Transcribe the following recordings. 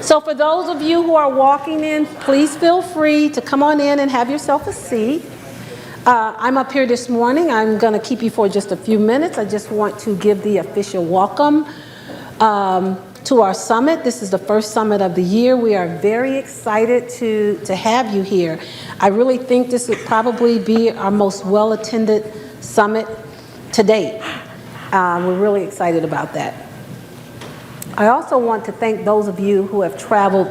So for those of you who are walking in, please feel free to come on in and have yourself a seat. I'm up here this morning. I'm going to keep you for just a few minutes. I just want to give the official welcome to our summit. This is the first summit of the year. We are very excited to have you here. I really think this would probably be our most well-attended summit to date. We're really excited about that. I also want to thank those of you who have traveled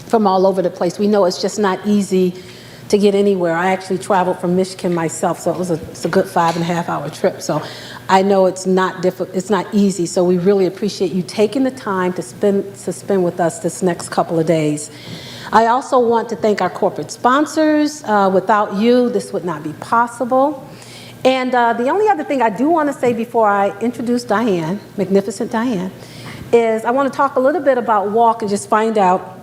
from all over the place. We know it's just not easy to get anywhere. I actually traveled from Michigan myself, so it's a good 5.5-hour trip. So I know it's not easy. So we really appreciate you taking the time to spend with us this next couple of days. I also want to thank our corporate sponsors. Without you, this would not be possible. And the only other thing I do want to say before I introduce Diane, Magnificent Diane, is I want to talk a little bit about WALK and just find out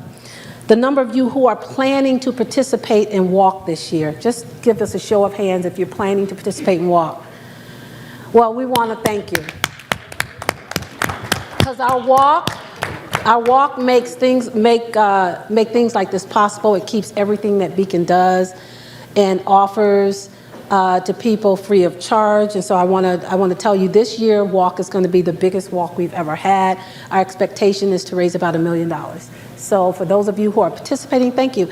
the number of you who are planning to participate in WALK this year. Just give us a show of hands if you're planning to participate in WALK. Well, we want to thank you. Because our WALK makes things make things like this possible. It keeps everything that Beacon does and offers to people free of charge. And so I want to tell you, this year WALK is going to be the biggest WALK we've ever had. Our expectation is to raise about $1 million. So for those of you who are participating, thank you.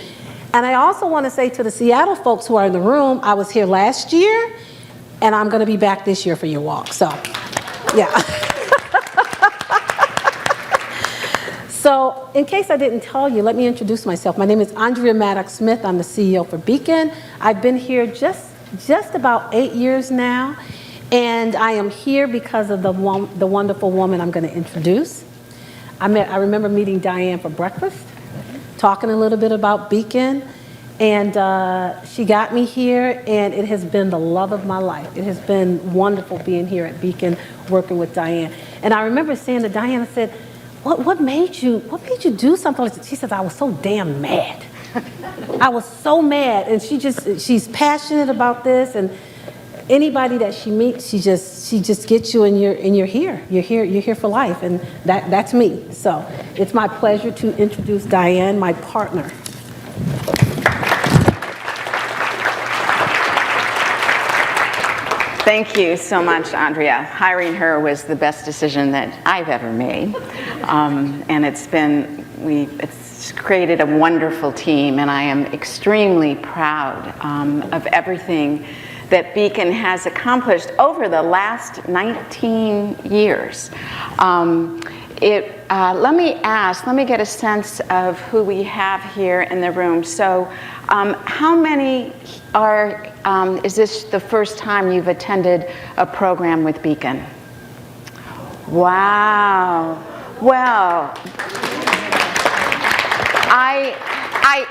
And I also want to say to the Seattle folks who are in the room, I was here last year and I'm going to be back this year for your WALK. So yeah. So in case I didn't tell you, let me introduce myself. My name is Andrea Maddox-Smith. I'm the CEO for Beacon. I've been here just about 8 years now, and I am here because of the wonderful woman I'm going to introduce. I remember meeting Diane for breakfast, talking a little bit about Beacon, and she got me here, and it has been the love of my life. It has been wonderful being here at Beacon, working with Diane. And I remember saying to Diane, I said, what made you do something like this? She says, I was so damn mad. I was so mad, and she's passionate about this, and anybody that she meets, she just gets you, and you're here. You're here for life, and that's me. So it's my pleasure to introduce Diane, my partner. Thank you so much, Andrea. Hiring her was the best decision that I've ever made, and it's created a wonderful team, and I am extremely proud of everything that Beacon has accomplished over the last 19 years. Let me get a sense of who we have here in the room. So how many is this the first time you've attended a program with Beacon? Wow. Well,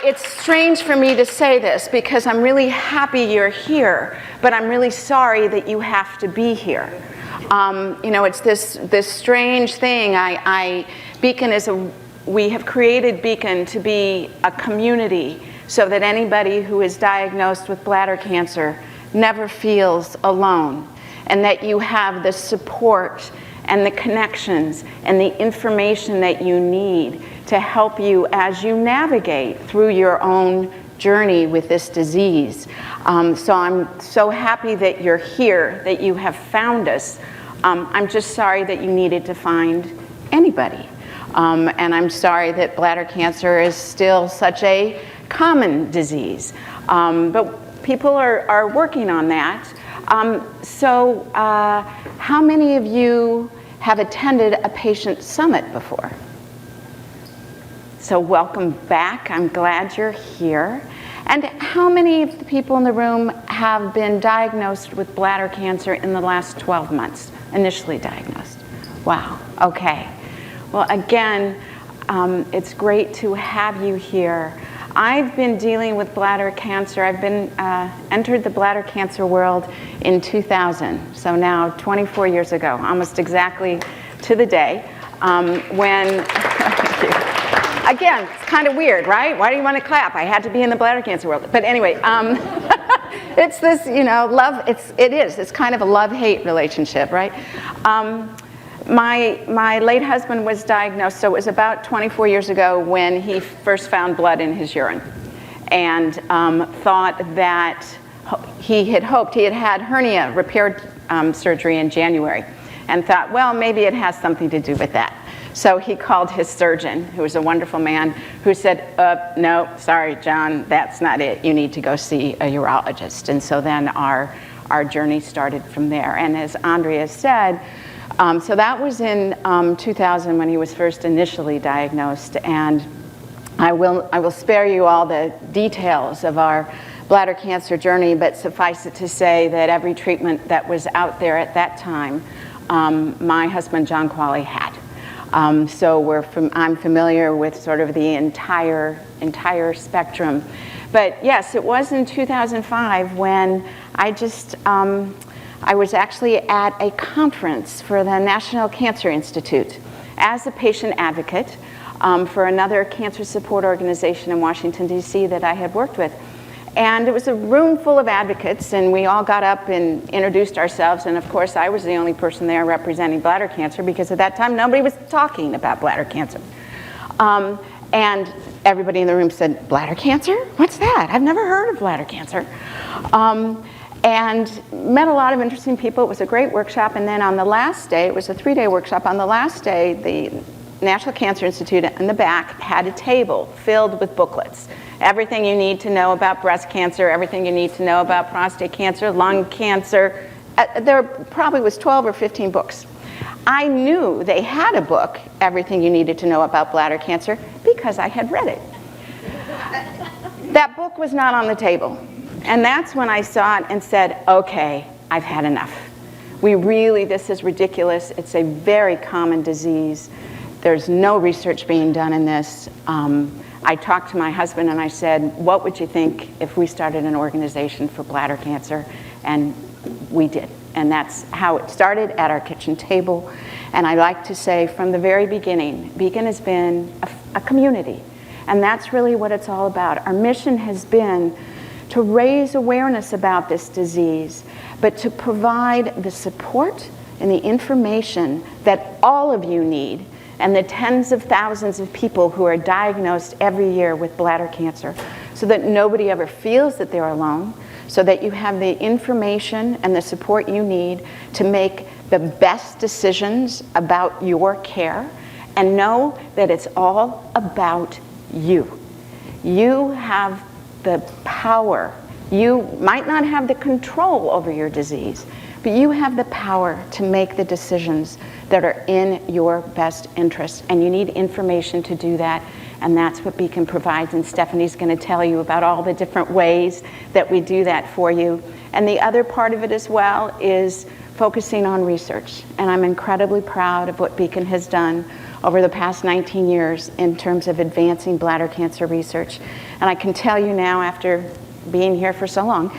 it's strange for me to say this because I'm really happy you're here, but I'm really sorry that you have to be here. It's this strange thing. We have created Beacon to be a community so that anybody who is diagnosed with bladder cancer never feels alone, and that you have the support and the connections and the information that you need to help you as you navigate through your own journey with this disease. So I'm so happy that you're here, that you have found us. I'm just sorry that you needed to find anybody. And I'm sorry that bladder cancer is still such a common disease. But people are working on that. So how many of you have attended a patient summit before? So welcome back. I'm glad you're here. And how many of the people in the room have been diagnosed with bladder cancer in the last 12 months, initially diagnosed? Wow, okay. Well, again, it's great to have you here. I've been dealing with bladder cancer. I've been entered the bladder cancer world in 2000, so now 24 years ago, almost exactly to the day, when, again, it's kind of weird, right? Why do you want to clap? I had to be in the bladder cancer world. But anyway, it's this, love, it's kind of a love-hate relationship, right? My late husband was diagnosed, so it was about 24 years ago when he first found blood in his urine, and thought that he had had hernia repaired surgery in January, and thought, well, maybe it has something to do with that. So he called his surgeon, who was a wonderful man, who said, no, sorry, John, that's not it. You need to go see a urologist. And so then our journey started from there. And as Andrea said, so that was in 2000 when he was first initially diagnosed. And I will spare you all the details of our bladder cancer journey, but suffice it to say that every treatment that was out there at that time, my husband John Qualley had. So I'm familiar with sort of the entire spectrum. But yes, it was in 2005 when I was actually at a conference for the National Cancer Institute as a patient advocate for another cancer support organization in Washington, D.C. that I had worked with. And it was a room full of advocates, and we all got up and introduced ourselves, and of course I was the only person there representing bladder cancer, because at that time nobody was talking about bladder cancer. And everybody in the room said, bladder cancer? What's that? I've never heard of bladder cancer. And met a lot of interesting people. It was a great workshop, and then on the last day, it was a 3-day workshop, on the last day the National Cancer Institute in the back had a table filled with booklets. Everything you need to know about breast cancer, everything you need to know about prostate cancer, lung cancer. There probably was 12 or 15 books. I knew they had a book, Everything You Needed to Know About Bladder Cancer, because I had read it. That book was not on the table. And that's when I saw it and said, okay, I've had enough. This is ridiculous. It's a very common disease. There's no research being done in this. I talked to my husband and I said, what would you think if we started an organization for bladder cancer? And we did. And that's how it started, at our kitchen table. And I like to say from the very beginning, BCAN has been a community. And that's really what it's all about. Our mission has been to raise awareness about this disease, but to provide the support and the information that all of you need, and the tens of thousands of people who are diagnosed every year with bladder cancer, so that nobody ever feels that they're alone, so that you have the information and the support you need to make the best decisions about your care, and know that it's all about you. You have the power. You might not have the control over your disease, but you have the power to make the decisions that are in your best interest, and you need information to do that, and that's what BCAN provides, and Stephanie's going to tell you about all the different ways that we do that for you. And the other part of it as well is focusing on research, and I'm incredibly proud of what BCAN has done over the past 19 years in terms of advancing bladder cancer research. And I can tell you now, after being here for so long,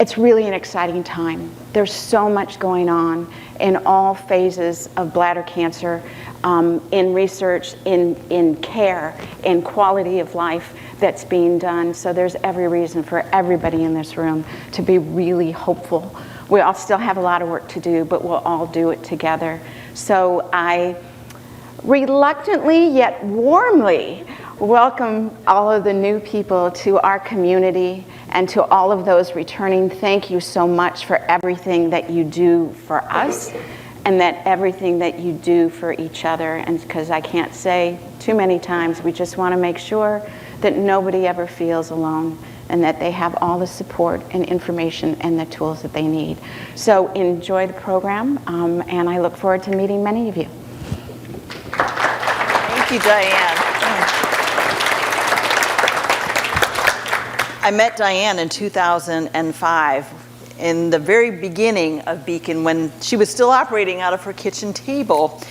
it's really an exciting time. There's so much going on in all phases of bladder cancer, in research, in care, in quality of life that's being done. So there's every reason for everybody in this room to be really hopeful. We all still have a lot of work to do, but we'll all do it together. So I reluctantly yet warmly welcome all of the new people to our community, and to all of those returning. Thank you so much for everything that you do for us, and that everything that you do for each other. And because I can't say too many times, we just want to make sure that nobody ever feels alone, and that they have all the support and information and the tools that they need. So enjoy the program, and I look forward to meeting many of you. Thank you, Diane. I met Diane in 2005 in the very beginning of BCAN, when she was still operating out of her kitchen table.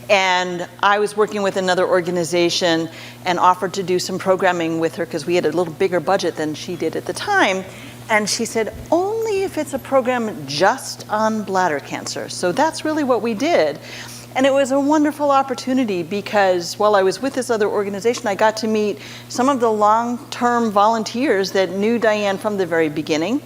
And I was working with another organization and offered to do some programming with her because we had a little bigger budget than she did at the time. And she said, only if it's a program just on bladder cancer. So that's really what we did. And it was a wonderful opportunity because while I was with this other organization, I got to meet some of the long-term volunteers that knew Diane from the very beginning.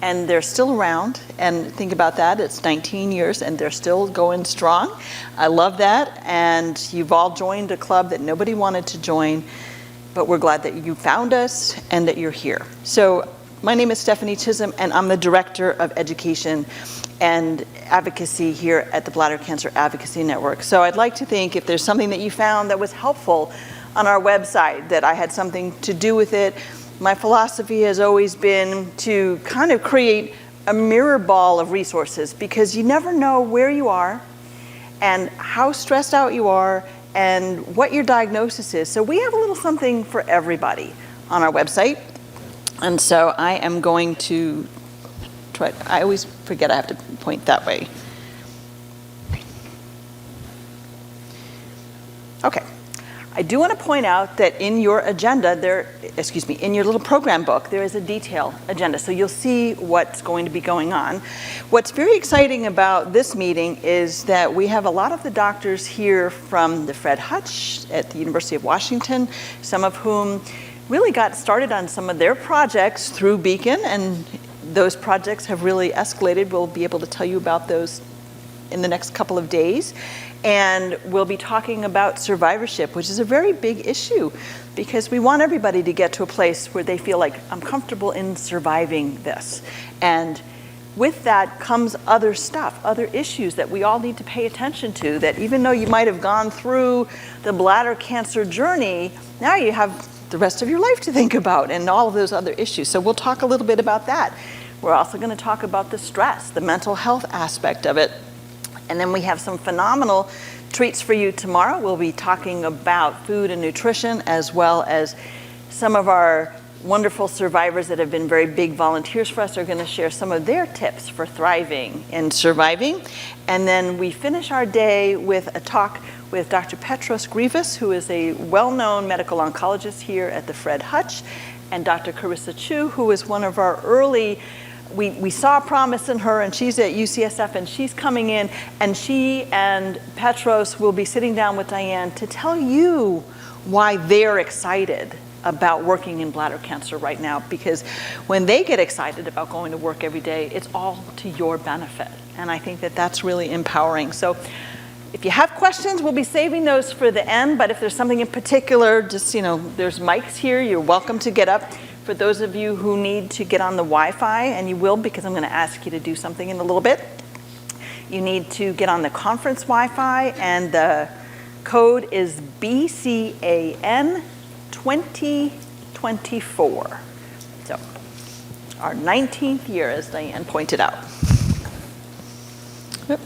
and they're still around. And think about that, it's 19 years and they're still going strong. I love that. And you've all joined a club that nobody wanted to join, but we're glad that you found us and that you're here. So my name is Stephanie Chisholm, and I'm the Director of Education and Advocacy here at the Bladder Cancer Advocacy Network. So I'd like to think if there's something that you found that was helpful on our website, that I had something to do with it. My philosophy has always been to kind of create a mirror ball of resources, because you never know where you are and how stressed out you are and what your diagnosis is. So we have a little something for everybody on our website. And so I am going to try, I always forget I have to point that way. Okay. I do want to point out that in your agenda, in your little program book, there is a detailed agenda. So you'll see what's going to be going on. What's very exciting about this meeting is that we have a lot of the doctors here from the Fred Hutch at the University of Washington, some of whom really got started on some of their projects through BCAN, and those projects have really escalated. We'll be able to tell you about those in the next couple of days. And we'll be talking about survivorship, which is a very big issue, because we want everybody to get to a place where they feel like, I'm comfortable in surviving this. And with that comes other stuff, other issues that we all need to pay attention to, that even though you might have gone through the bladder cancer journey, now you have the rest of your life to think about and all of those other issues. So we'll talk a little bit about that. We're also going to talk about the stress, the mental health aspect of it. And then we have some phenomenal treats for you tomorrow. We'll be talking about food and nutrition, as well as some of our wonderful survivors that have been very big volunteers for us are going to share some of their tips for thriving and surviving. And then we finish our day with a talk with Dr. Petros Grivas, who is a well-known medical oncologist here at the Fred Hutch, and Dr. Carissa Chu, who is one of our early, we saw promise in her, and she's at UCSF, and she's coming in, and she and Petros will be sitting down with Diane to tell you why they're excited about working in bladder cancer right now, because when they get excited about going to work every day, it's all to your benefit. And I think that that's really empowering. So if you have questions, we'll be saving those for the end, but if there's something in particular, just, there's mics here, you're welcome to get up. For those of you who need to get on the Wi-Fi, and you will, because I'm going to ask you to do something in a little bit, you need to get on the conference Wi-Fi, and the code is BCAN 2024. So, our 19th year, as Diane pointed out. Yep.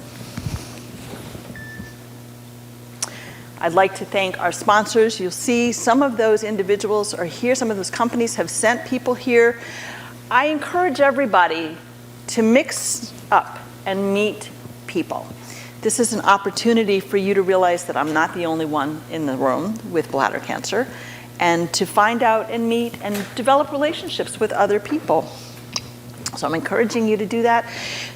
I'd like to thank our sponsors. You'll see some of those individuals are here. Some of those companies have sent people here. I encourage everybody to mix up and meet people. This is an opportunity for you to realize that I'm not the only one in the room with bladder cancer, and to find out and meet and develop relationships with other people. So I'm encouraging you to do that.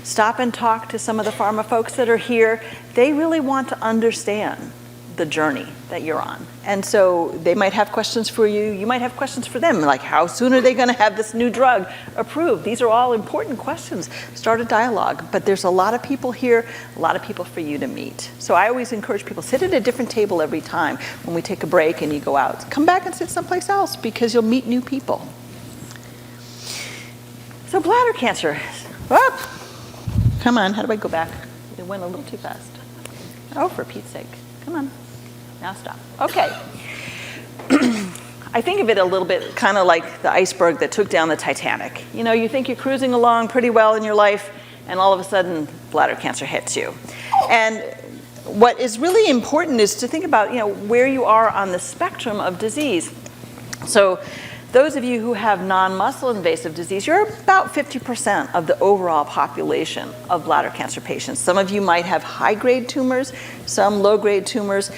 Stop and talk to some of the pharma folks that are here. They really want to understand the journey that you're on. And so they might have questions for you. You might have questions for them, like how soon are they going to have this new drug approved? These are all important questions. Start a dialogue. But there's a lot of people here, a lot of people for you to meet. So I always encourage people, sit at a different table every time when we take a break and you go out. Come back and sit someplace else, because you'll meet new people. So bladder cancer. Oh, come on, how do I go back? It went a little too fast. Oh, for Pete's sake. Come on. Now stop. Okay. I think of it a little bit kind of like the iceberg that took down the Titanic. You think you're cruising along pretty well in your life, and all of a sudden, bladder cancer hits you. And what is really important is to think about, where you are on the spectrum of disease. So those of you who have non-muscle invasive disease, you're about 50% of the overall population of bladder cancer patients. Some of you might have high-grade tumors, some low-grade tumors.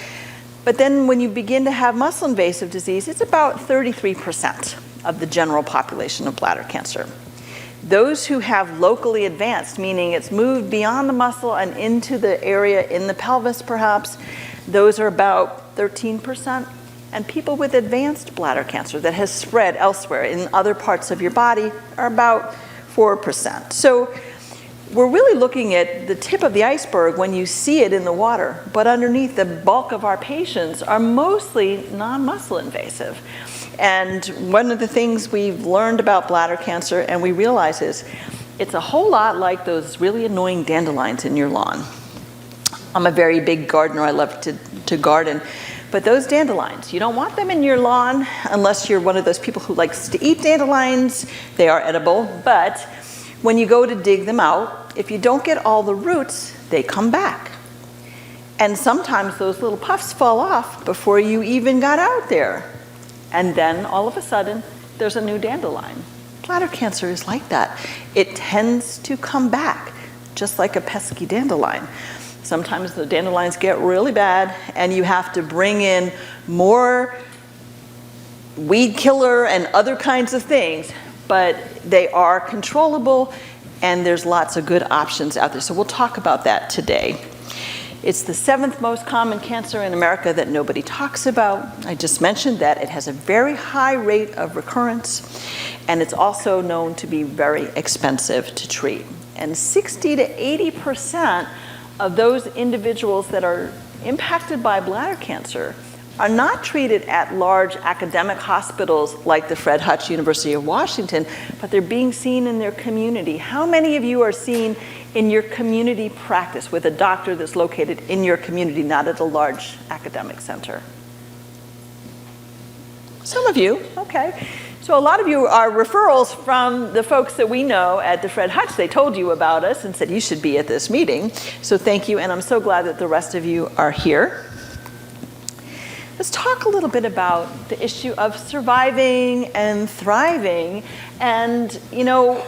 But then when you begin to have muscle invasive disease, it's about 33% of the general population of bladder cancer. Those who have locally advanced, meaning it's moved beyond the muscle and into the area in the pelvis perhaps, those are about 13%. And people with advanced bladder cancer that has spread elsewhere in other parts of your body are about 54%. So we're really looking at the tip of the iceberg when you see it in the water, but underneath, the bulk of our patients are mostly non-muscle invasive. And one of the things we've learned about bladder cancer and we realize is it's a whole lot like those really annoying dandelions in your lawn. I'm a very big gardener, I love to garden. But those dandelions, you don't want them in your lawn unless you're one of those people who likes to eat dandelions. They are edible, but when you go to dig them out, if you don't get all the roots, they come back. And sometimes those little puffs fall off before you even got out there. And then all of a sudden, there's a new dandelion. Bladder cancer is like that. It tends to come back, just like a pesky dandelion. Sometimes the dandelions get really bad and you have to bring in more weed killer and other kinds of things, but they are controllable and there's lots of good options out there. So we'll talk about that today. It's the 7th most common cancer in America that nobody talks about. I just mentioned that it has a very high rate of recurrence and it's also known to be very expensive to treat. And 60 to 80% of those individuals that are impacted by bladder cancer are not treated at large academic hospitals like the Fred Hutch University of Washington, but they're being seen in their community. How many of you are seen in your community practice with a doctor that's located in your community, not at a large academic center? Some of you, okay. So a lot of you are referrals from the folks that we know at the Fred Hutch. They told you about us and said you should be at this meeting. So thank you, and I'm so glad that the rest of you are here. Let's talk a little bit about the issue of surviving and thriving. And, you know,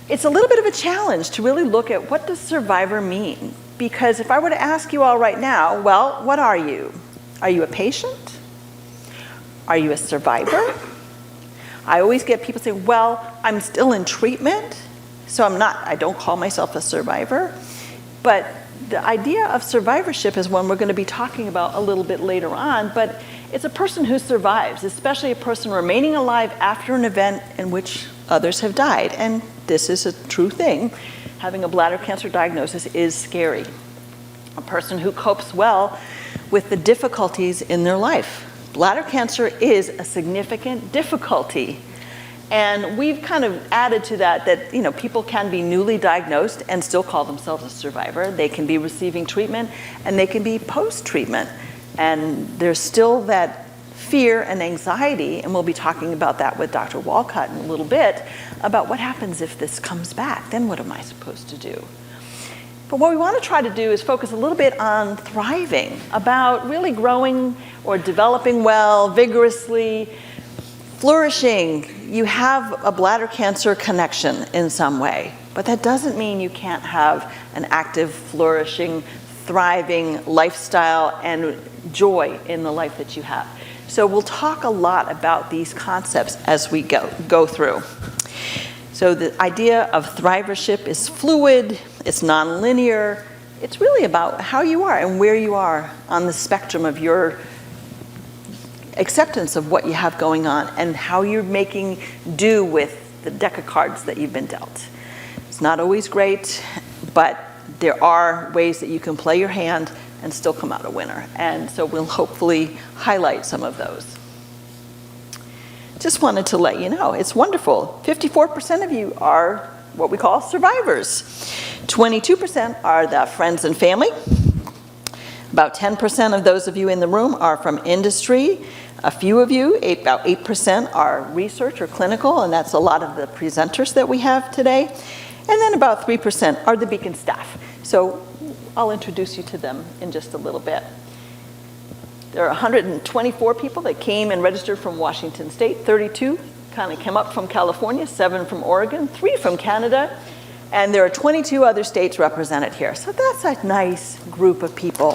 it's a little bit of a challenge to really look at what does survivor mean? Because if I were to ask you all right now, well, what are you? Are you a patient? Are you a survivor? I always get people saying, well, I'm still in treatment, so I don't call myself a survivor. But the idea of survivorship is one we're going to be talking about a little bit later on, but it's a person who survives, especially a person remaining alive after an event in which others have died. And this is a true thing. Having a bladder cancer diagnosis is scary. A person who copes well with the difficulties in their life. Bladder cancer is a significant difficulty. And we've kind of added to that, you know, people can be newly diagnosed and still call themselves a survivor. They can be receiving treatment and they can be post-treatment. And there's still that fear and anxiety, and we'll be talking about that with Dr. Walcott in a little bit, about what happens if this comes back. Then what am I supposed to do? But what we want to try to do is focus a little bit on thriving, about really growing or developing well, vigorously, flourishing. You have a bladder cancer connection in some way, but that doesn't mean you can't have an active, flourishing, thriving lifestyle and joy in the life that you have. So we'll talk a lot about these concepts as we go through. So the idea of thrivership is fluid, it's nonlinear, it's really about how you are and where you are on the spectrum of your acceptance of what you have going on and how you're making do with the deck of cards that you've been dealt. It's not always great, but there are ways that you can play your hand and still come out a winner. And so we'll hopefully highlight some of those. Just wanted to let you know, it's wonderful. 54% of you are what we call survivors. 22% are the friends and family. About 10% of those of you in the room are from industry. A few of you, about 8%, are research or clinical, and that's a lot of the presenters that we have today. And then about 3% are the BCAN staff. So I'll introduce you to them in just a little bit. There are 124 people that came and registered from Washington State, 32 kind of came up from California, 7 from Oregon, 3 from Canada, and there are 22 other states represented here. So that's a nice group of people.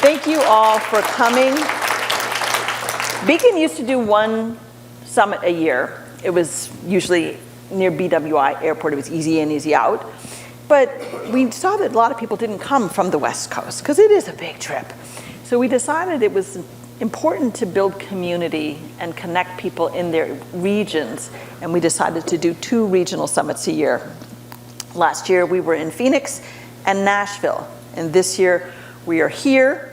Thank you all for coming. BCAN used to do one summit a year. It was usually near BWI Airport. It was easy in, easy out. But we saw that a lot of people didn't come from the West Coast because it is a big trip. So we decided it was important to build community and connect people in their regions, and we decided to do 2 regional summits a year. Last year we were in Phoenix and Nashville, and this year we are here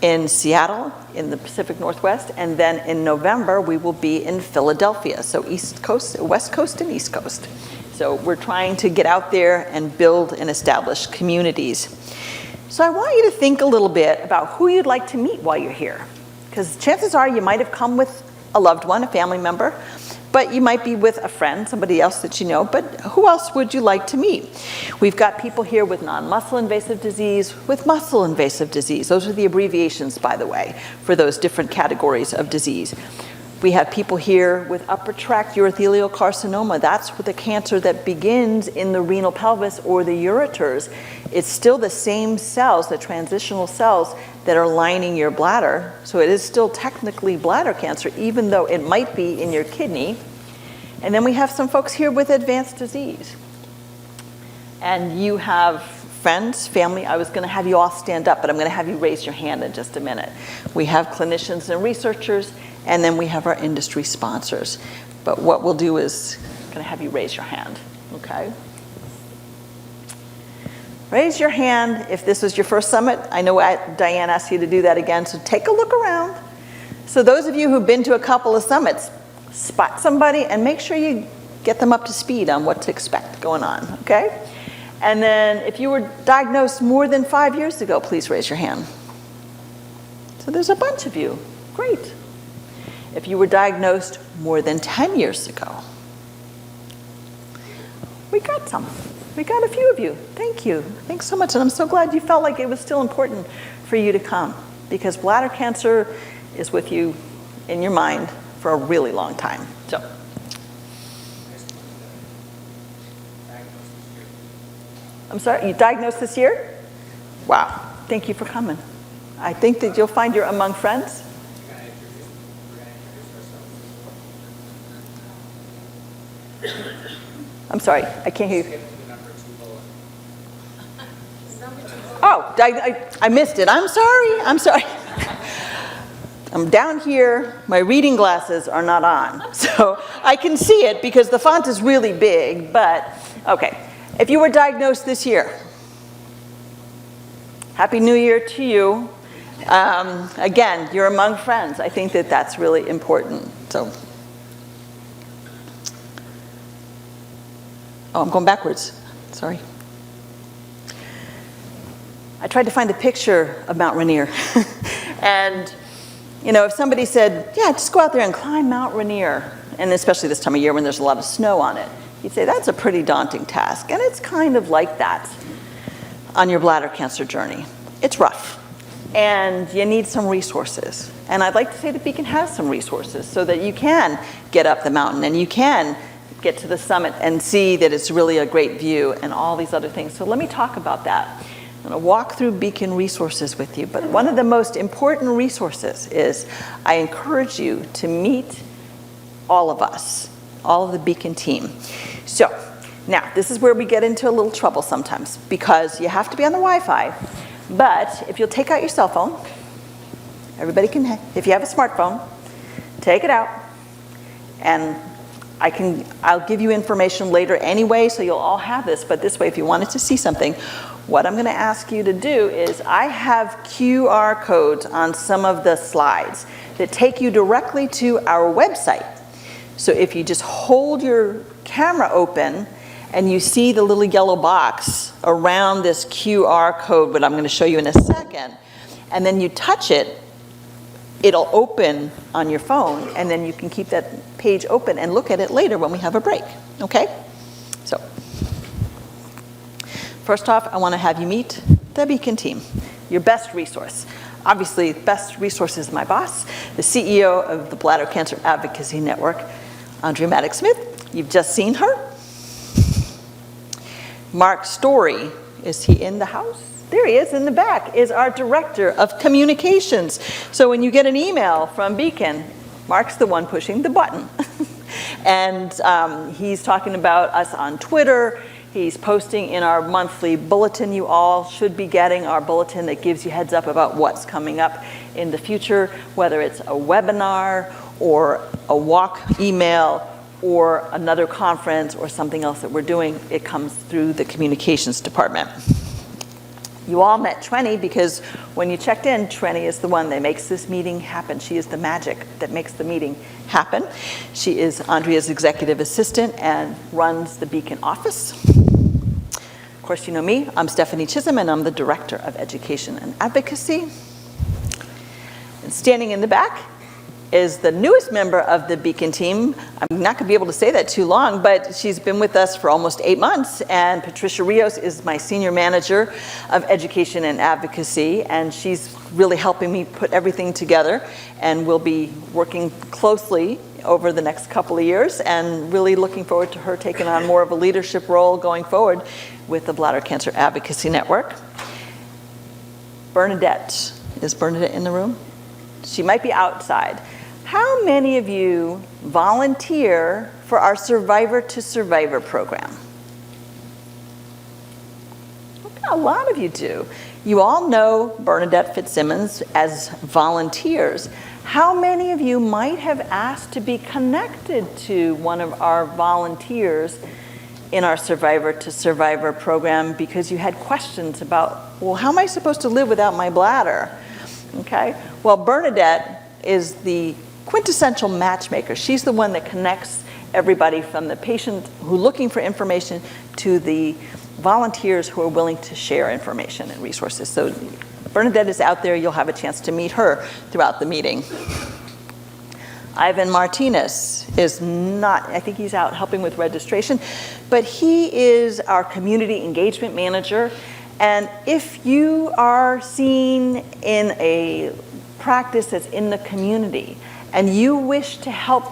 in Seattle in the Pacific Northwest, and then in November we will be in Philadelphia, so East Coast, West Coast and East Coast. So we're trying to get out there and build and establish communities. So I want you to think a little bit about who you'd like to meet while you're here. Because chances are you might have come with a loved one, a family member, but you might be with a friend, somebody else that you know, but who else would you like to meet? We've got people here with non-muscle invasive disease, with muscle invasive disease. Those are the abbreviations, by the way, for those different categories of disease. We have people here with upper tract urothelial carcinoma. That's the cancer that begins in the renal pelvis or the ureters. It's still the same cells, the transitional cells, that are lining your bladder. So it is still technically bladder cancer, even though it might be in your kidney. And then we have some folks here with advanced disease. And you have friends, family. I was going to have you all stand up, but I'm going to have you raise your hand in just a minute. We have clinicians and researchers, and then we have our industry sponsors. But what we'll do is I'm going to have you raise your hand, okay? Raise your hand if this was your first summit. I know Diane asked you to do that again, so take a look around. So those of you who've been to a couple of summits, spot somebody and make sure you get them up to speed on what to expect going on, okay? And then if you were diagnosed more than 5 years ago, please raise your hand. So there's a bunch of you. Great. If you were diagnosed more than 10 years ago, we got some. We got a few of you. Thank you. Thanks so much. And I'm so glad you felt like it was still important for you to come, because bladder cancer is with you in your mind for a really long time. So. I'm sorry, you diagnosed this year? Wow. Thank you for coming. I think that you'll find you're among friends. I'm sorry, I can't hear you. Oh, I missed it. I'm sorry. I'm down here. My reading glasses are not on. So I can see it because the font is really big, but okay. If you were diagnosed this year, Happy New Year to you. Again, you're among friends. I think that that's really important. So, oh, I'm going backwards. Sorry. I tried to find a picture of Mount Rainier. And, you know, if somebody said, yeah, just go out there and climb Mount Rainier, and especially this time of year when there's a lot of snow on it, you'd say that's a pretty daunting task. And it's kind of like that on your bladder cancer journey. It's rough. And you need some resources. And I'd like to say that BCAN has some resources so that you can get up the mountain and you can get to the summit and see that it's really a great view and all these other things. So let me talk about that. I'm going to walk through BCAN resources with you, but one of the most important resources is I encourage you to meet all of us, all of the BCAN team. So now this is where we get into a little trouble sometimes because you have to be on the Wi-Fi, but if you'll take out your cell phone, everybody can, if you have a smartphone, take it out, and I'll give you information later anyway, so you'll all have this, but this way if you wanted to see something, what I'm going to ask you to do is I have QR codes on some of the slides that take you directly to our website. So if you just hold your camera open and you see the little yellow box around this QR code, what I'm going to show you in a second, and then you touch it, it'll open on your phone, and then you can keep that page open and look at it later when we have a break, okay? So. First off, I want to have you meet the BCAN team, your best resource. Obviously, the best resource is my boss, the CEO of the Bladder Cancer Advocacy Network, Andrea Maddox-Smith. You've just seen her. Mark Story, is he in the house? There he is in the back, is our Director of Communications. So when you get an email from BCAN, Mark's the one pushing the button. And he's talking about us on Twitter. He's posting in our monthly bulletin. You all should be getting our bulletin that gives you heads up about what's coming up in the future, whether it's a webinar or a walk email or another conference or something else that we're doing, it comes through the communications department. You all met Trenny because when you checked in, Trenny is the one that makes this meeting happen. She is the magic that makes the meeting happen. She is Andrea's executive assistant and runs the BCAN office. Of course, you know me. I'm Stephanie Chisholm, and I'm the Director of Education and Advocacy. And standing in the back is the newest member of the BCAN team. I'm not going to be able to say that too long, but she's been with us for almost 8 months, and Patricia Rios is my Senior Manager of Education and Advocacy, and she's really helping me put everything together, and we'll be working closely over the next couple of years, and really looking forward to her taking on more of a leadership role going forward with the Bladder Cancer Advocacy Network. Bernadette, is Bernadette in the room? She might be outside. How many of you volunteer for our Survivor to Survivor program? A lot of you do. You all know Bernadette Fitzsimmons as volunteers. How many of you might have asked to be connected to one of our volunteers in our Survivor to Survivor program because you had questions about, well, how am I supposed to live without my bladder? Okay, well, Bernadette is the quintessential matchmaker. She's the one that connects everybody from the patient who's looking for information to the volunteers who are willing to share information and resources. So Bernadette is out there. You'll have a chance to meet her throughout the meeting. Ivan Martinez is not, I think he's out helping with registration, but he is our community engagement manager. And if you are seen in a practice that's in the community and you wish to help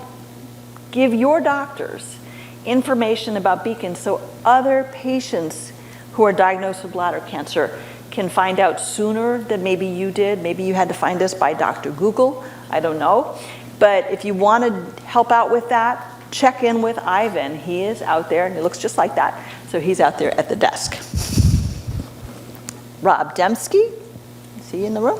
give your doctors information about BCAN so other patients who are diagnosed with bladder cancer can find out sooner than maybe you did. Maybe you had to find us by Dr. Google, I don't know. But if you want to help out with that, check in with Ivan. He is out there, and he looks just like that. So he's out there at the desk. Rob Dembski, is he in the room?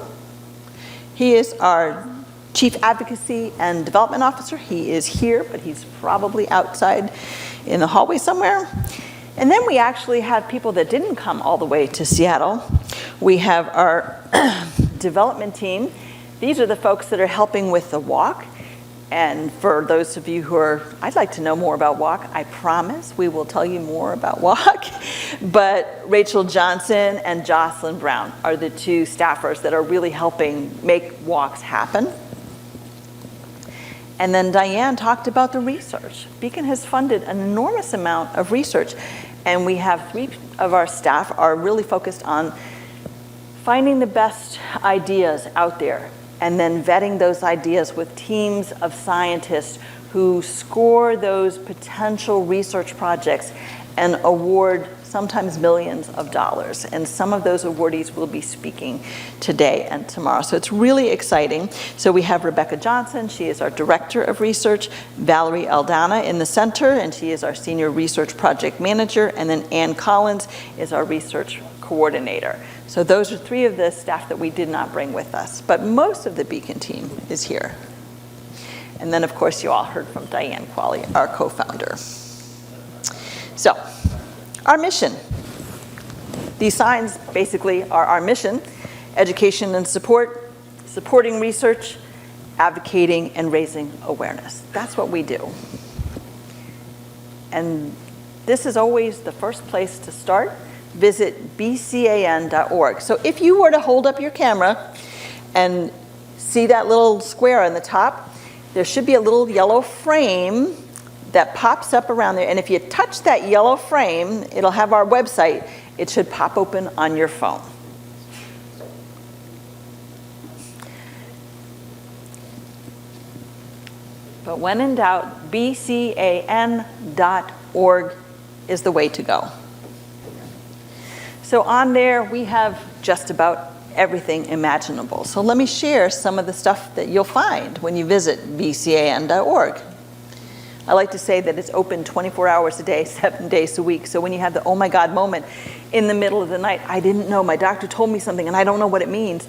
He is our Chief Advocacy and Development Officer. He is here, but he's probably outside in the hallway somewhere. And then we actually have people that didn't come all the way to Seattle. We have our development team. These are the folks that are helping with the walk. And for those of you who are, I'd like to know more about walk, I promise we will tell you more about walk. But Rachel Johnson and Jocelyn Brown are the two staffers that are really helping make walks happen. And then Diane talked about the research. BCAN has funded an enormous amount of research, and we have 3 of our staff are really focused on finding the best ideas out there and then vetting those ideas with teams of scientists who score those potential research projects and award sometimes millions of dollars. And some of those awardees will be speaking today and tomorrow. So it's really exciting. So we have Rebecca Johnson. She is our Director of Research. Valerie Aldana in the center, and she is our Senior Research Project Manager. And then Ann Collins is our Research Coordinator. So those are 3 of the staff that we did not bring with us. But most of the BCAN team is here. And then, of course, you all heard from Diane Qualley, our co-founder. So, our mission. These signs basically are our mission: education and support, supporting research, advocating, and raising awareness. That's what we do. And this is always the first place to start. Visit bcan.org. So if you were to hold up your camera and see that little square on the top, there should be a little yellow frame that pops up around there. And if you touch that yellow frame, it'll have our website. It should pop open on your phone. But when in doubt, bcan.org is the way to go. So on there, we have just about everything imaginable. So let me share some of the stuff that you'll find when you visit bcan.org. I like to say that it's open 24 hours a day, 7 days a week. So when you have the oh my God moment in the middle of the night, I didn't know, my doctor told me something and I don't know what it means,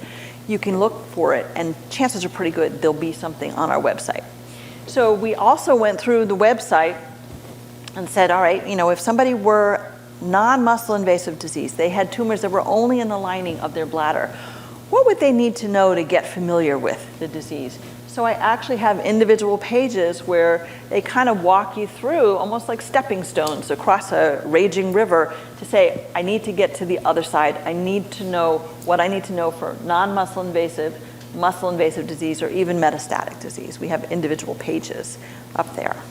you can look for it, and chances are pretty good there'll be something on our website. So we also went through the website and said, all right, if somebody were non-muscle invasive disease, they had tumors that were only in the lining of their bladder, what would they need to know to get familiar with the disease? So I actually have individual pages where they kind of walk you through, almost like stepping stones across a raging river, to say, I need to get to the other side. I need to know what I need to know for non-muscle invasive, muscle invasive disease, or even metastatic disease. We have individual pages up there.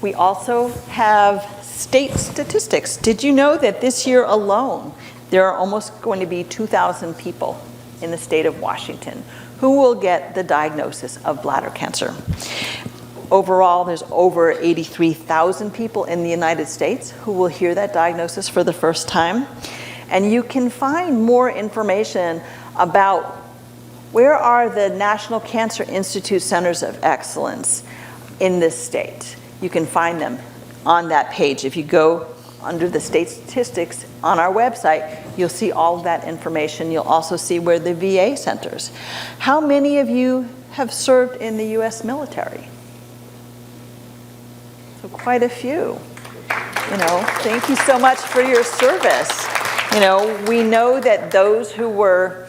We also have state statistics. Did you know that this year alone, there are almost going to be 2,000 people in the state of Washington who will get the diagnosis of bladder cancer? Overall, there's over 83,000 people in the United States who will hear that diagnosis for the first time. And you can find more information about where are the National Cancer Institute Centers of Excellence in this state. You can find them on that page. If you go under the state statistics on our website, you'll see all of that information. You'll also see where the VA centers. How many of you have served in the US military? So quite a few. Thank you so much for your service. We know that those who were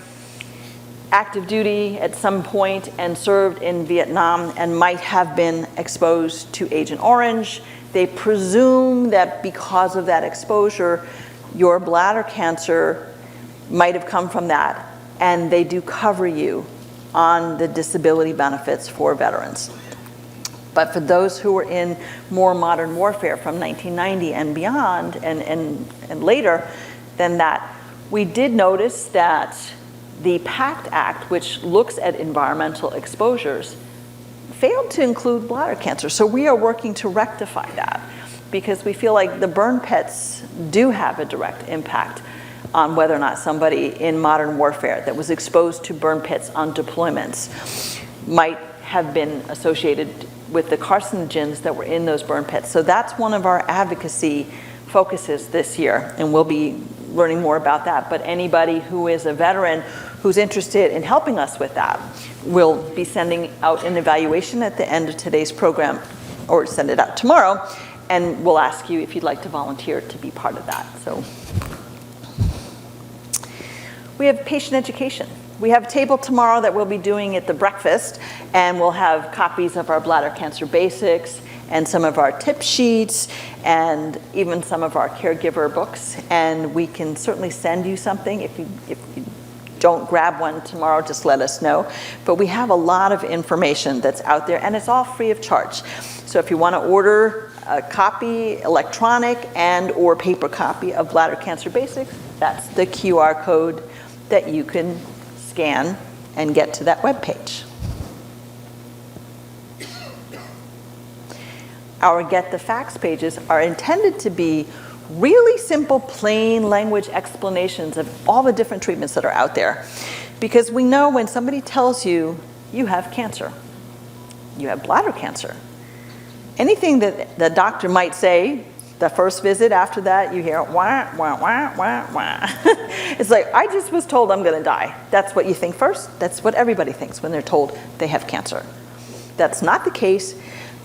active duty at some point and served in Vietnam and might have been exposed to Agent Orange, they presume that because of that exposure, your bladder cancer might have come from that, and they do cover you on the disability benefits for veterans. But for those who were in more modern warfare from 1990 and beyond, and later than that, we did notice that the PACT Act, which looks at environmental exposures, failed to include bladder cancer. So we are working to rectify that, because we feel like the burn pits do have a direct impact on whether or not somebody in modern warfare that was exposed to burn pits on deployments might have been associated with the carcinogens that were in those burn pits. So that's one of our advocacy focuses this year, and we'll be learning more about that. But anybody who is a veteran who's interested in helping us with that, we'll be sending out an evaluation at the end of today's program, or send it out tomorrow, and we'll ask you if you'd like to volunteer to be part of that. So we have patient education. We have a table tomorrow that we'll be doing at the breakfast, and we'll have copies of our bladder cancer basics and some of our tip sheets and even some of our caregiver books. And we can certainly send you something. If you don't grab one tomorrow, just let us know. But we have a lot of information that's out there, and it's all free of charge. So if you want to order a copy, electronic and or paper copy of Bladder Cancer Basics, that's the QR code that you can scan and get to that webpage. Our Get the Facts pages are intended to be really simple, plain language explanations of all the different treatments that are out there. Because we know when somebody tells you, you have cancer, you have bladder cancer, anything that the doctor might say, the first visit after that, you hear, wah, wah, wah, wah, wah. It's like, I just was told I'm gonna die. That's what you think first. That's what everybody thinks when they're told they have cancer. That's not the case.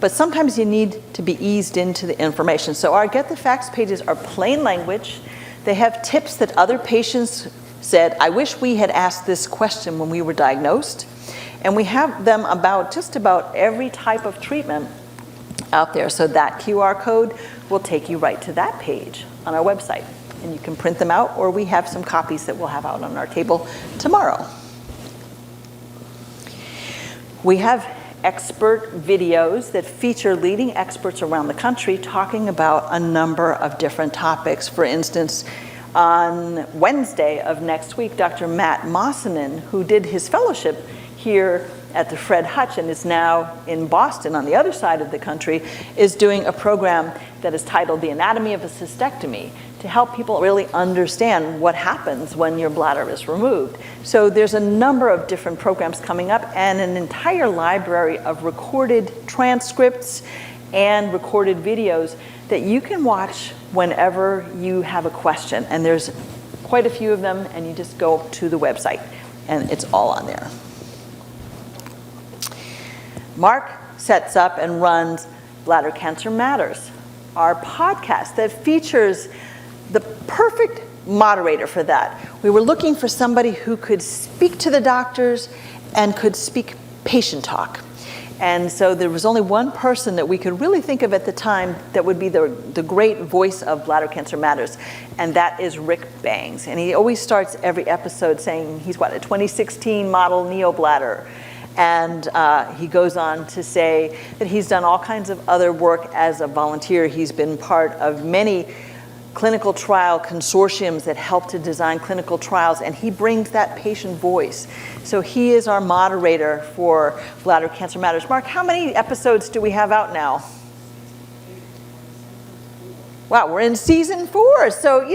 But sometimes you need to be eased into the information. So our Get the Facts pages are plain language. They have tips that other patients said, I wish we had asked this question when we were diagnosed. And we have them about just about every type of treatment out there. So that QR code will take you right to that page on our website. And you can print them out, or we have some copies that we'll have out on our table tomorrow. We have expert videos that feature leading experts around the country talking about a number of different topics. For instance, on Wednesday of next week, Dr. Matt Mossinen, who did his fellowship here at the Fred Hutch and is now in Boston on the other side of the country, is doing a program that is titled The Anatomy of a Cystectomy, to help people really understand what happens when your bladder is removed. So there's a number of different programs coming up, and an entire library of recorded transcripts and recorded videos that you can watch whenever you have a question. And there's quite a few of them, and you just go to the website, and it's all on there. Mark sets up and runs Bladder Cancer Matters, our podcast that features the perfect moderator for that. We were looking for somebody who could speak to the doctors and could speak patient talk. And so there was only one person that we could really think of at the time that would be the great voice of Bladder Cancer Matters, and that is Rick Bangs. And he always starts every episode saying he's a 2016 model neobladder. And he goes on to say that he's done all kinds of other work as a volunteer. He's been part of many clinical trial consortiums that help to design clinical trials, and he brings that patient voice. So he is our moderator for Bladder Cancer Matters. Mark, how many episodes do we have out now? Wow, we're in season 4. So,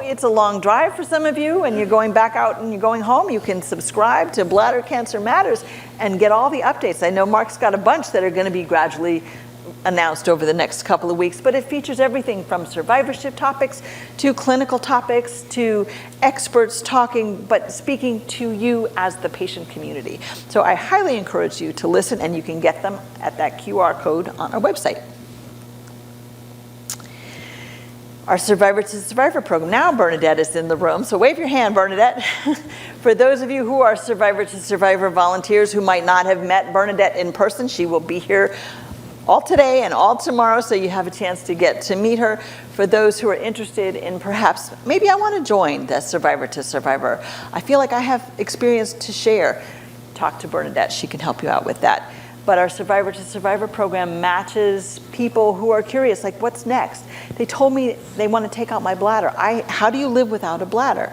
it's a long drive for some of you, and you're going back out and you're going home. You can subscribe to Bladder Cancer Matters and get all the updates. I know Mark's got a bunch that are going to be gradually announced over the next couple of weeks, but it features everything from survivorship topics to clinical topics to experts talking, but speaking to you as the patient community. So I highly encourage you to listen, and you can get them at that QR code on our website. Our Survivor to Survivor program. Now Bernadette is in the room, so wave your hand, Bernadette. For those of you who are Survivor to Survivor volunteers who might not have met Bernadette in person, she will be here all today and all tomorrow, so you have a chance to get to meet her. For those who are interested in perhaps, maybe I want to join the Survivor to Survivor. I feel like I have experience to share. Talk to Bernadette, she can help you out with that. But our Survivor to Survivor program matches people who are curious, like what's next? They told me they want to take out my bladder. How do you live without a bladder?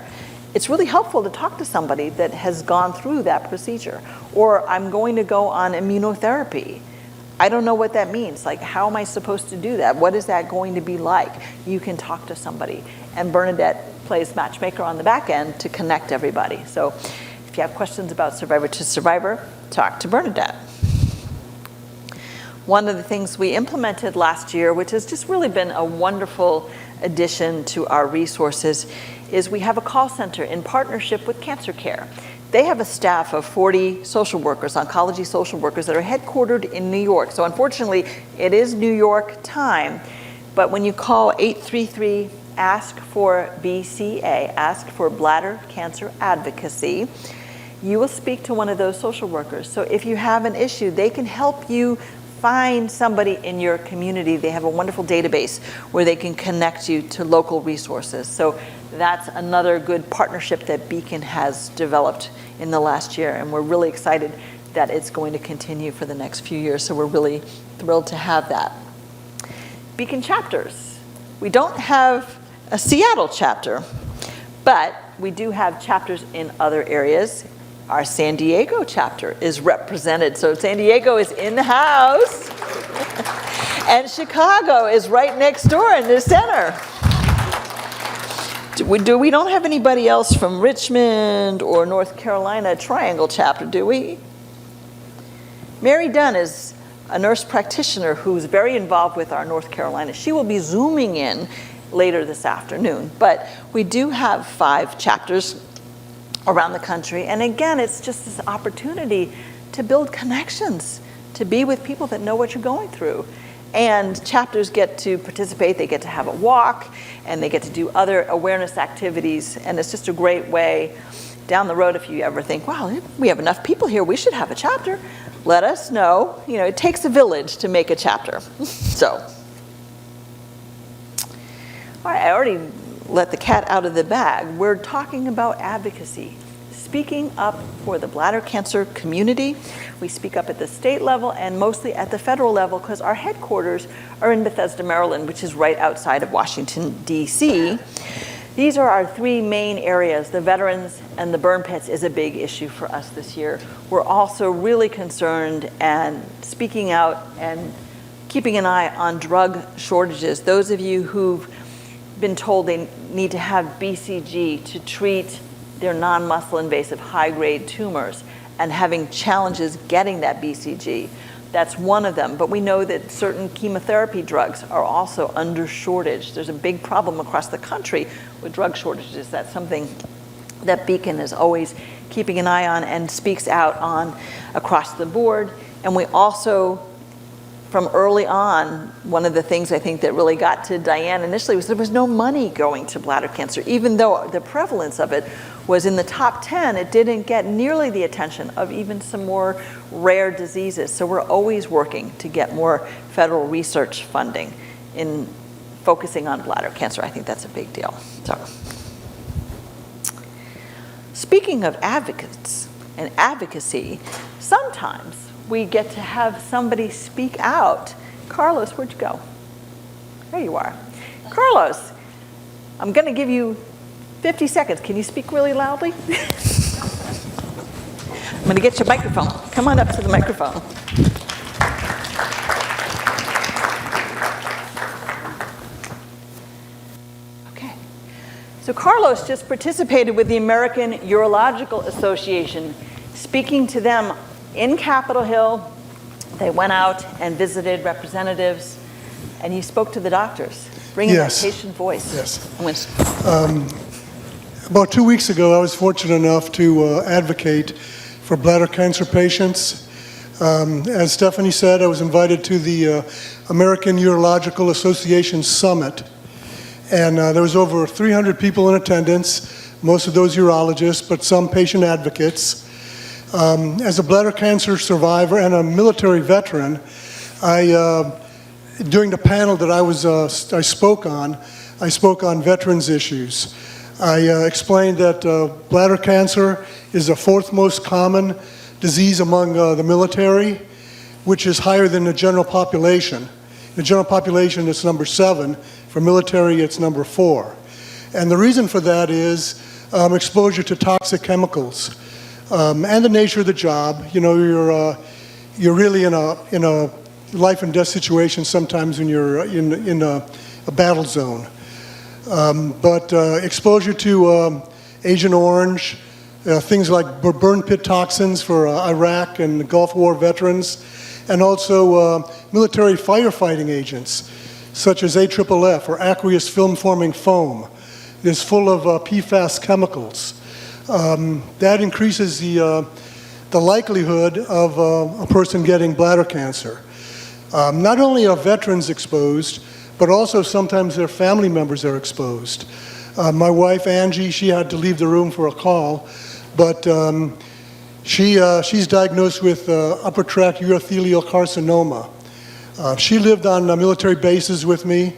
It's really helpful to talk to somebody that has gone through that procedure. Or I'm going to go on immunotherapy. I don't know what that means. Like, how am I supposed to do that? What is that going to be like? You can talk to somebody. And Bernadette plays matchmaker on the back end to connect everybody. So if you have questions about Survivor to Survivor, talk to Bernadette. One of the things we implemented last year, which has just really been a wonderful addition to our resources, is we have a call center in partnership with Cancer Care. They have a staff of 40 social workers, oncology social workers, that are headquartered in New York. So unfortunately, it is New York time. But when you call 833, ask for BCA, ask for Bladder Cancer Advocacy, you will speak to one of those social workers. So if you have an issue, they can help you find somebody in your community. They have a wonderful database where they can connect you to local resources. So that's another good partnership that BCAN has developed in the last year, and we're really excited that it's going to continue for the next few years. So we're really thrilled to have that. BCAN chapters. We don't have a Seattle chapter, but we do have chapters in other areas. Our San Diego chapter is represented. So San Diego is in the house. And Chicago is right next door in the center. We don't have anybody else from Richmond or North Carolina Triangle chapter, do we? Mary Dunn is a nurse practitioner who's very involved with our North Carolina. She will be Zooming in later this afternoon. But we do have 5 chapters around the country. And again, it's just this opportunity to build connections, to be with people that know what you're going through. And chapters get to participate, they get to have a walk, and they get to do other awareness activities. And it's just a great way down the road if you ever think, wow, we have enough people here, we should have a chapter. Let us know. You know, it takes a village to make a chapter. So, all right, I already let the cat out of the bag. We're talking about advocacy, speaking up for the bladder cancer community. We speak up at the state level and mostly at the federal level because our headquarters are in Bethesda, Maryland, which is right outside of Washington, D.C. These are our 3 main areas. The veterans and the burn pits is a big issue for us this year. We're also really concerned and speaking out and keeping an eye on drug shortages. Those of you who've been told they need to have BCG to treat their non-muscle invasive high-grade tumors and having challenges getting that BCG. That's one of them, but we know that certain chemotherapy drugs are also under shortage. There's a big problem across the country with drug shortages. That's something that BCAN is always keeping an eye on and speaks out on across the board. And we also, from early on, one of the things I think that really got to Diane initially was there was no money going to bladder cancer. Even though the prevalence of it was in the top 10, it didn't get nearly the attention of even some more rare diseases. So we're always working to get more federal research funding in focusing on bladder cancer. I think that's a big deal. So, speaking of advocates and advocacy, sometimes we get to have somebody speak out. Carlos, where'd you go? There you are. Carlos, I'm going to give you 50 seconds. Can you speak really loudly? I'm going to get your microphone. Come on up to the microphone. Okay. So Carlos just participated with the American Urological Association, speaking to them in Capitol Hill. They went out and visited representatives, and you spoke to the doctors, bringing that patient voice. Yes. About 2 weeks ago, I was fortunate enough to advocate for bladder cancer patients. As Stephanie said, I was invited to the American Urological Association Summit, and there was over 300 people in attendance, most of those urologists, but some patient advocates. As a bladder cancer survivor and a military veteran, during the panel that I spoke on veterans issues. I explained that bladder cancer is the fourth most common disease among the military, which is higher than the general population. The general population is number 7. For military, it's number 4. And the reason for that is exposure to toxic chemicals and the nature of the job. You know, you're really in a life and death situation sometimes when you're in a battle zone. But exposure to Agent Orange, things like burn pit toxins for Iraq and Gulf War veterans, and also military firefighting agents, such as AFFF, or aqueous film-forming foam, is full of PFAS chemicals. That increases the likelihood of a person getting bladder cancer. Not only are veterans exposed, but also sometimes their family members are exposed. My wife, Angie, she had to leave the room for a call, but she's diagnosed with upper tract urothelial carcinoma. She lived on military bases with me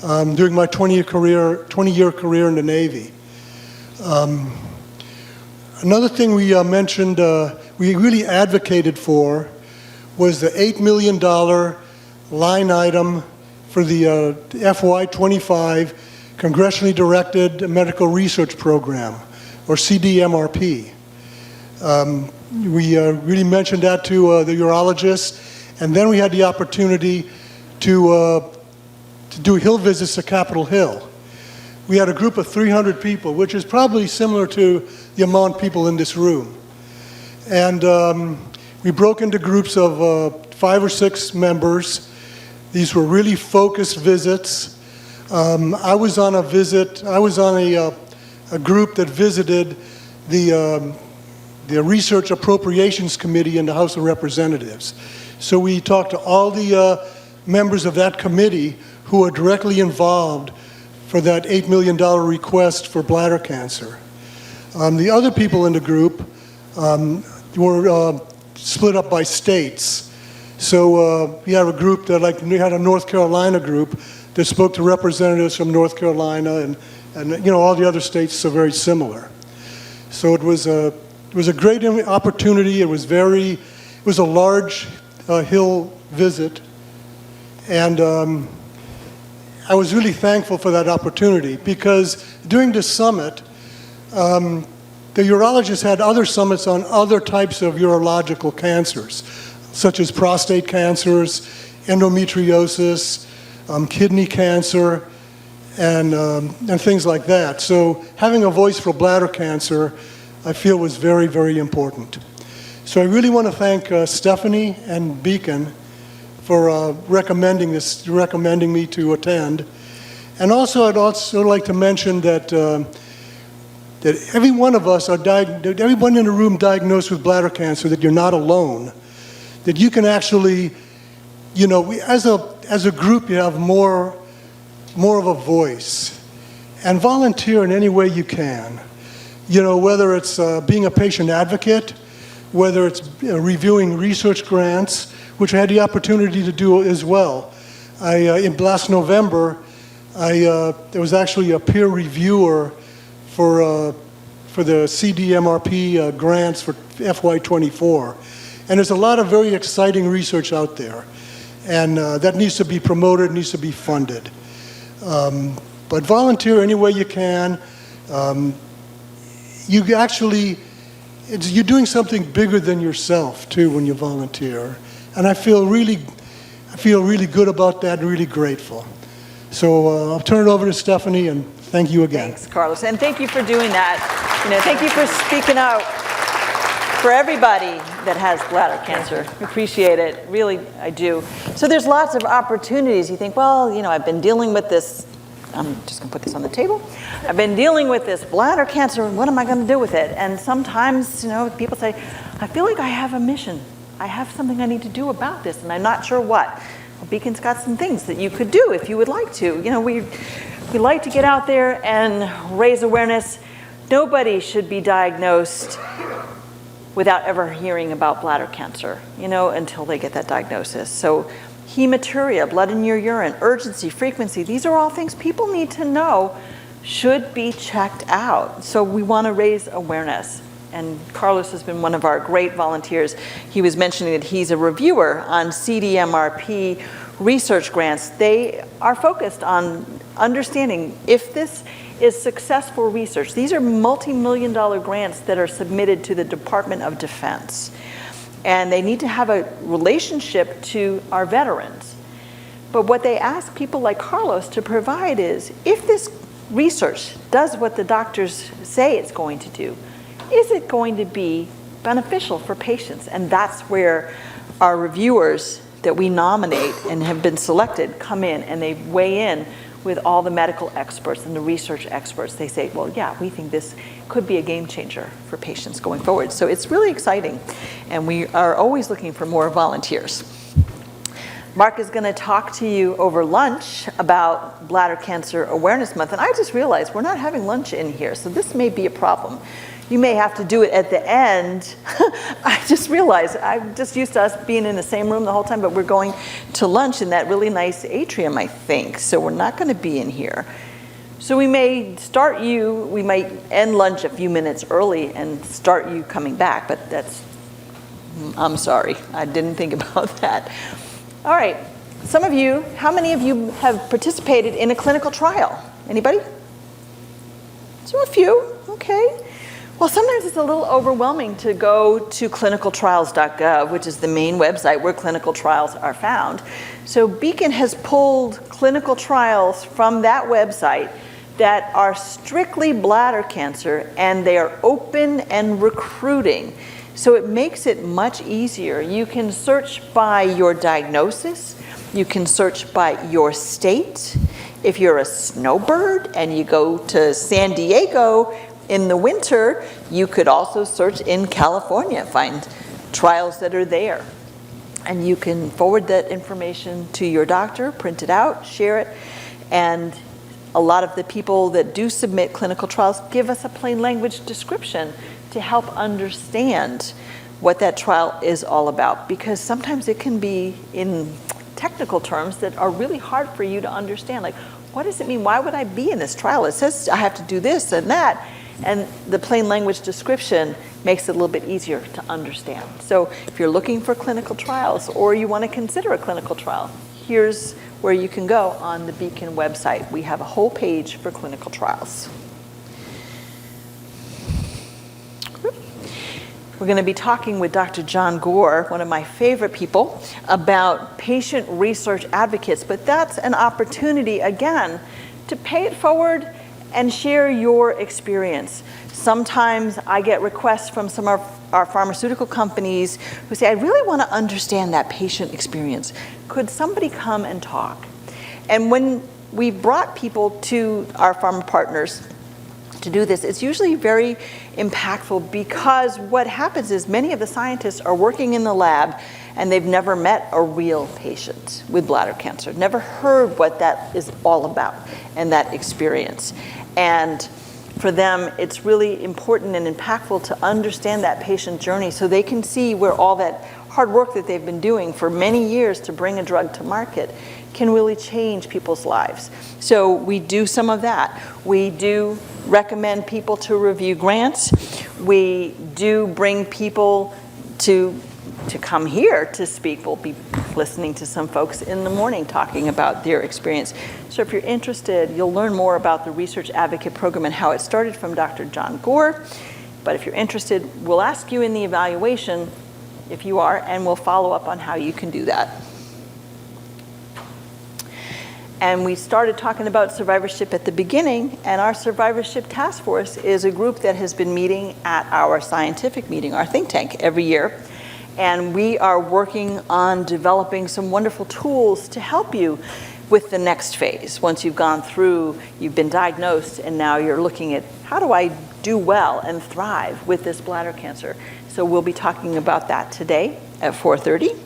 during my 20-year career in the Navy. Another thing we mentioned, we really advocated for, was the $8 million line item for the FY25 Congressionally Directed Medical Research Program, or CDMRP. We really mentioned that to the urologists, and then we had the opportunity to do Hill visits to Capitol Hill. We had a group of 300 people, which is probably similar to the amount of people in this room. And we broke into groups of 5 or 6 members. These were really focused visits. I was on a group that visited the Research Appropriations Committee in the House of Representatives. So we talked to all the members of that committee who are directly involved for that $8 million request for bladder cancer. The other people in the group were split up by states. So we had a group that, like, we had a North Carolina group that spoke to representatives from North Carolina, and you know, all the other states are very similar. So it was a great opportunity. It was a large Hill visit, and I was really thankful for that opportunity, because during this summit, the urologists had other summits on other types of urological cancers, such as prostate cancers, endometriosis, kidney cancer, and things like that. So having a voice for bladder cancer, I feel, was very, very important. So I really want to thank Stephanie and Beacon for recommending me to attend. And also, I'd also like to mention that that every one of us everyone in the room diagnosed with bladder cancer, that you're not alone, that you can actually, you know, as a group, you have more of a voice, and volunteer in any way you can. You know, whether it's being a patient advocate, whether it's reviewing research grants, which I had the opportunity to do as well. In last November, there was actually a peer reviewer for the CDMRP grants for FY24. And there's a lot of very exciting research out there. And that needs to be promoted, needs to be funded. But volunteer any way you can. You actually, you're doing something bigger than yourself too when you volunteer. And I feel really good about that and really grateful. So I'll turn it over to Stephanie, and thank you again. Thanks, Carlos, and thank you for doing that. You know, thank you for speaking out for everybody that has bladder cancer. Appreciate it, really, I do. So there's lots of opportunities. You think, well, you know, I've been dealing with this. I'm just going to put this on the table. I've been dealing with this bladder cancer, and what am I going to do with it? And sometimes, you know, people say, I feel like I have a mission. I have something I need to do about this, and I'm not sure what. Well, Beacon's got some things that you could do if you would like to. You know, we like to get out there and raise awareness. Nobody should be diagnosed without ever hearing about bladder cancer, you know, until they get that diagnosis. So hematuria, blood in your urine, urgency, frequency, these are all things people need to know should be checked out. So we want to raise awareness. And Carlos has been one of our great volunteers. He was mentioning that he's a reviewer on CDMRP research grants. They are focused on understanding if this is successful research. These are multi-million-dollar grants that are submitted to the Department of Defense. And they need to have a relationship to our veterans. But what they ask people like Carlos to provide is, if this research does what the doctors say it's going to do, is it going to be beneficial for patients? And that's where our reviewers that we nominate and have been selected come in, and they weigh in with all the medical experts and the research experts. They say, well, yeah, we think this could be a game changer for patients going forward. So it's really exciting, and we are always looking for more volunteers. Mark is going to talk to you over lunch about Bladder Cancer Awareness Month, and I just realized we're not having lunch in here, so this may be a problem. You may have to do it at the end. I just realized, I'm just used to us being in the same room the whole time, but we're going to lunch in that really nice atrium, I think, so we're not going to be in here. So we may end lunch a few minutes early and start you coming back, but I'm sorry, I didn't think about that. All right, how many of you have participated in a clinical trial? Anybody? So a few, okay. Well, sometimes it's a little overwhelming to go to clinicaltrials.gov, which is the main website where clinical trials are found. So Beacon has pulled clinical trials from that website that are strictly bladder cancer, and they are open and recruiting. So it makes it much easier. You can search by your diagnosis. You can search by your state. If you're a snowbird and you go to San Diego in the winter, you could also search in California, find trials that are there. And you can forward that information to your doctor, print it out, share it. And a lot of the people that do submit clinical trials give us a plain language description to help understand what that trial is all about. Because sometimes it can be in technical terms that are really hard for you to understand. Like, what does it mean? Why would I be in this trial? It says I have to do this and that. And the plain language description makes it a little bit easier to understand. So if you're looking for clinical trials or you want to consider a clinical trial, here's where you can go on the Beacon website. We have a whole page for clinical trials. We're going to be talking with Dr. John Gore, one of my favorite people, about patient research advocates. But that's an opportunity, again, to pay it forward and share your experience. Sometimes I get requests from some of our pharmaceutical companies who say, I really want to understand that patient experience. Could somebody come and talk? And when we brought people to our pharma partners to do this, it's usually very impactful, because what happens is many of the scientists are working in the lab and they've never met a real patient with bladder cancer, never heard what that is all about and that experience. And for them, it's really important and impactful to understand that patient journey so they can see where all that hard work that they've been doing for many years to bring a drug to market can really change people's lives. So we do some of that. We do recommend people to review grants. We do bring people to come here to speak. We'll be listening to some folks in the morning talking about their experience. So if you're interested, you'll learn more about the Research Advocate Program and how it started from Dr. John Gore. But if you're interested, we'll ask you in the evaluation if you are, and we'll follow up on how you can do that. And we started talking about survivorship at the beginning, and our survivorship task force is a group that has been meeting at our scientific meeting, our think tank, every year. And we are working on developing some wonderful tools to help you with the next phase. Once you've gone through, you've been diagnosed, and now you're looking at, how do I do well and thrive with this bladder cancer? So we'll be talking about that today at 4:30.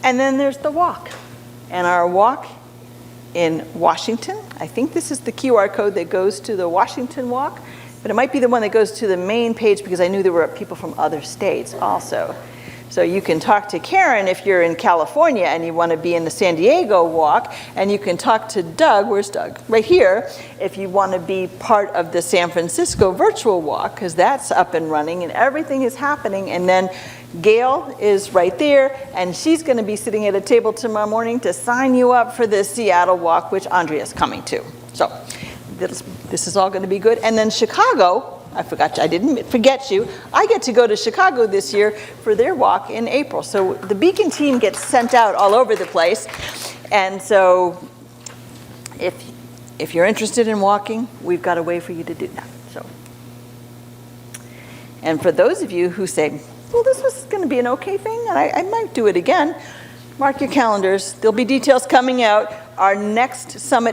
And then there's the walk. And our walk in Washington, I think this is the QR code that goes to the Washington walk, but it might be the one that goes to the main page, because I knew there were people from other states also. So you can talk to Karen if you're in California and you want to be in the San Diego walk, and you can talk to Doug, where's Doug? Right here, if you want to be part of the San Francisco virtual walk, because that's up and running and everything is happening. And then Gail is right there, and she's going to be sitting at a table tomorrow morning to sign you up for the Seattle walk, which Andrea's coming to. So this is all going to be good. And then Chicago, I didn't forget you. I get to go to Chicago this year for their walk in April. So the BCAN team gets sent out all over the place. And so if you're interested in walking, we've got a way for you to do that. So, and for those of you who say, well, this was going to be an okay thing, and I might do it again, mark your calendars. There'll be details coming out. Our next summit